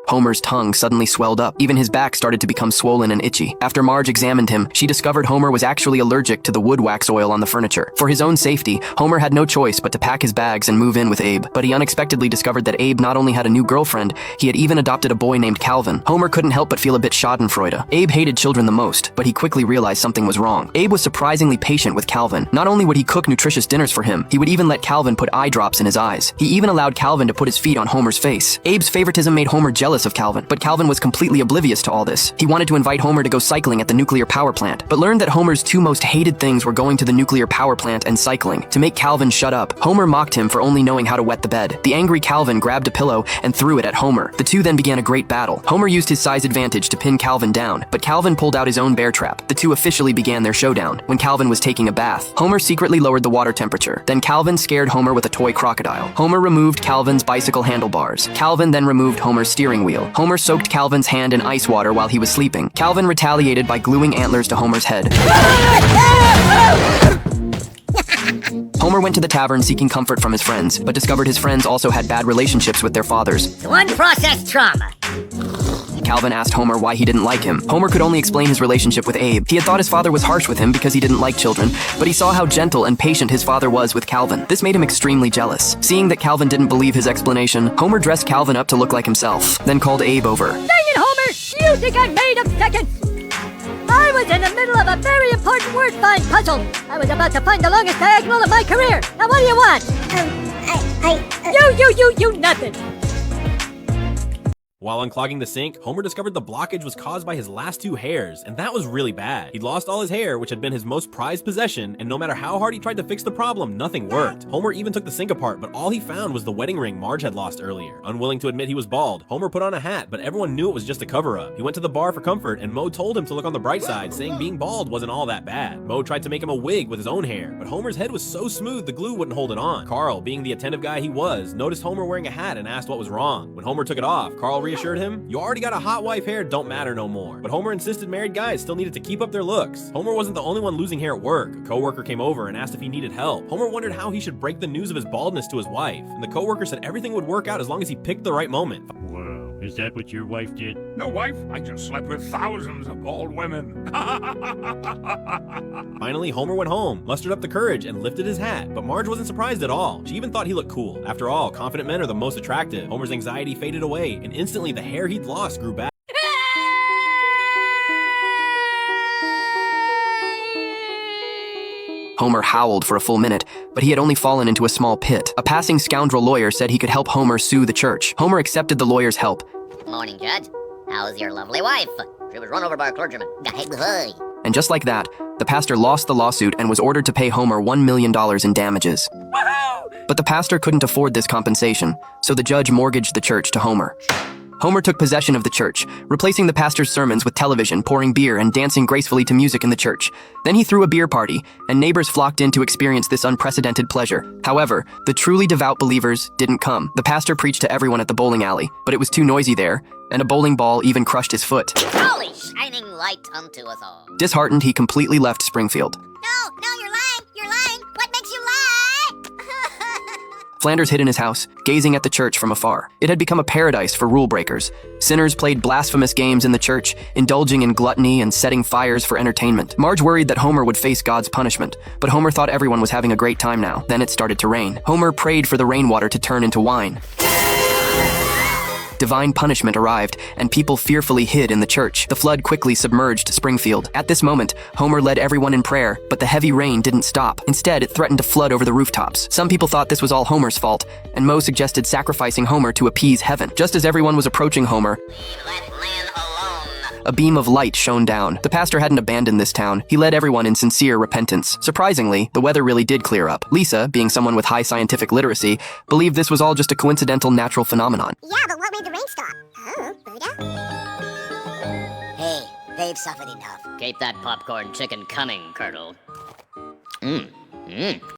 Homer's tongue suddenly swelled up. Even his back started to become swollen and itchy. After Marge examined him, she discovered Homer was actually allergic to the wood wax oil on the furniture. For his own safety, Homer had no choice but to pack his bags and move in with Abe. But he unexpectedly discovered that Abe not only had a new girlfriend, he had even adopted a boy named Calvin. Homer couldn't help but feel a bit schadenfreude. Abe hated children the most, but he quickly realized something was wrong. Abe was surprisingly patient with Calvin. Not only would he cook nutritious dinners for him, he would even let Calvin put eye drops in his eyes. He even allowed Calvin to put his feet on Homer's face. Abe's favoritism made Homer jealous of Calvin, but Calvin was completely oblivious to all this. He wanted to invite Homer to go cycling at the nuclear power plant, but learned that Homer's two most hated things were going to the nuclear power plant and cycling. To make Calvin shut up, Homer mocked him for only knowing how to wet the bed. The angry Calvin grabbed a pillow and threw it at Homer. The two then began a great battle. Homer used his size advantage to pin Calvin down, but Calvin pulled out his own bear trap. The two officially began their showdown when Calvin was taking a bath. Homer secretly lowered the water temperature. Then Calvin scared Homer with a toy crocodile. Homer removed Calvin's bicycle handlebars. Calvin then removed Homer's steering wheel. Homer soaked Calvin's hand in ice water while he was sleeping. Calvin retaliated by gluing antlers to Homer's head. Homer went to the tavern seeking comfort from his friends, but discovered his friends also had bad relationships with their fathers. Unprocessed trauma. Calvin asked Homer why he didn't like him. Homer could only explain his relationship with Abe. He had thought his father was harsh with him because he didn't like children, but he saw how gentle and patient his father was with Calvin. This made him extremely jealous. Seeing that Calvin didn't believe his explanation, Homer dressed Calvin up to look like himself, then called Abe over. Dang it, Homer! You think I'm made of seconds? I was in the middle of a very important word find puzzle. I was about to find the longest diagonal of my career. Now what do you want? You nothing. While unclogging the sink, Homer discovered the blockage was caused by his last two hairs, and that was really bad. He'd lost all his hair, which had been his most prized possession, and no matter how hard he tried to fix the problem, nothing worked. Homer even took the sink apart, but all he found was the wedding ring Marge had lost earlier. Unwilling to admit he was bald, Homer put on a hat, but everyone knew it was just a cover-up. He went to the bar for comfort, and Moe told him to look on the bright side, saying being bald wasn't all that bad. Moe tried to make him a wig with his own hair, but Homer's head was so smooth the glue wouldn't hold it on. Carl, being the attentive guy he was, noticed Homer wearing a hat and asked what was wrong. When Homer took it off, Carl reassured him, "You already got a hot wife, hair don't matter no more." But Homer insisted married guys still needed to keep up their looks. Homer wasn't the only one losing hair at work. A coworker came over and asked if he needed help. Homer wondered how he should break the news of his baldness to his wife, and the coworker said everything would work out as long as he picked the right moment. Whoa, is that what your wife did? No wife, I just slept with thousands of bald women. Finally, Homer went home, mustered up the courage, and lifted his hat. But Marge wasn't surprised at all. She even thought he looked cool. After all, confident men are the most attractive. Homer's anxiety faded away, and instantly the hair he'd lost grew back. Homer howled for a full minute, but he had only fallen into a small pit. A passing scoundrel lawyer said he could help Homer sue the church. Homer accepted the lawyer's help. Morning, Judge. How's your lovely wife? She was run over by a clergyman. And just like that, the pastor lost the lawsuit and was ordered to pay Homer $1 million in damages. But the pastor couldn't afford this compensation, so the judge mortgaged the church to Homer. Homer took possession of the church, replacing the pastor's sermons with television, pouring beer, and dancing gracefully to music in the church. Then he threw a beer party, and neighbors flocked in to experience this unprecedented pleasure. However, the truly devout believers didn't come. The pastor preached to everyone at the bowling alley, but it was too noisy there, and a bowling ball even crushed his foot. Holy shining light unto us all. Disheartened, he completely left Springfield. No, you're lying. What makes you lie? Flanders hid in his house, gazing at the church from afar. It had become a paradise for rule breakers. Sinners played blasphemous games in the church, indulging in gluttony and setting fires for entertainment. Marge worried that Homer would face God's punishment, but Homer thought everyone was having a great time now. Then it started to rain. Homer prayed for the rainwater to turn into wine. Divine punishment arrived, and people fearfully hid in the church. The flood quickly submerged Springfield. At this moment, Homer led everyone in prayer, but the heavy rain didn't stop. Instead, it threatened to flood over the rooftops. Some people thought this was all Homer's fault, and Moe suggested sacrificing Homer to appease heaven. Just as everyone was approaching Homer, Leave that man alone. a beam of light shone down. The pastor hadn't abandoned this town. He led everyone in sincere repentance. Surprisingly, the weather really did clear up. Lisa, being someone with high scientific literacy, believed this was all just a coincidental natural phenomenon. Yeah, but what made the rain stop? Oh, Buddha? Hey, they've suffered enough. Keep that popcorn chicken coming, Colonel.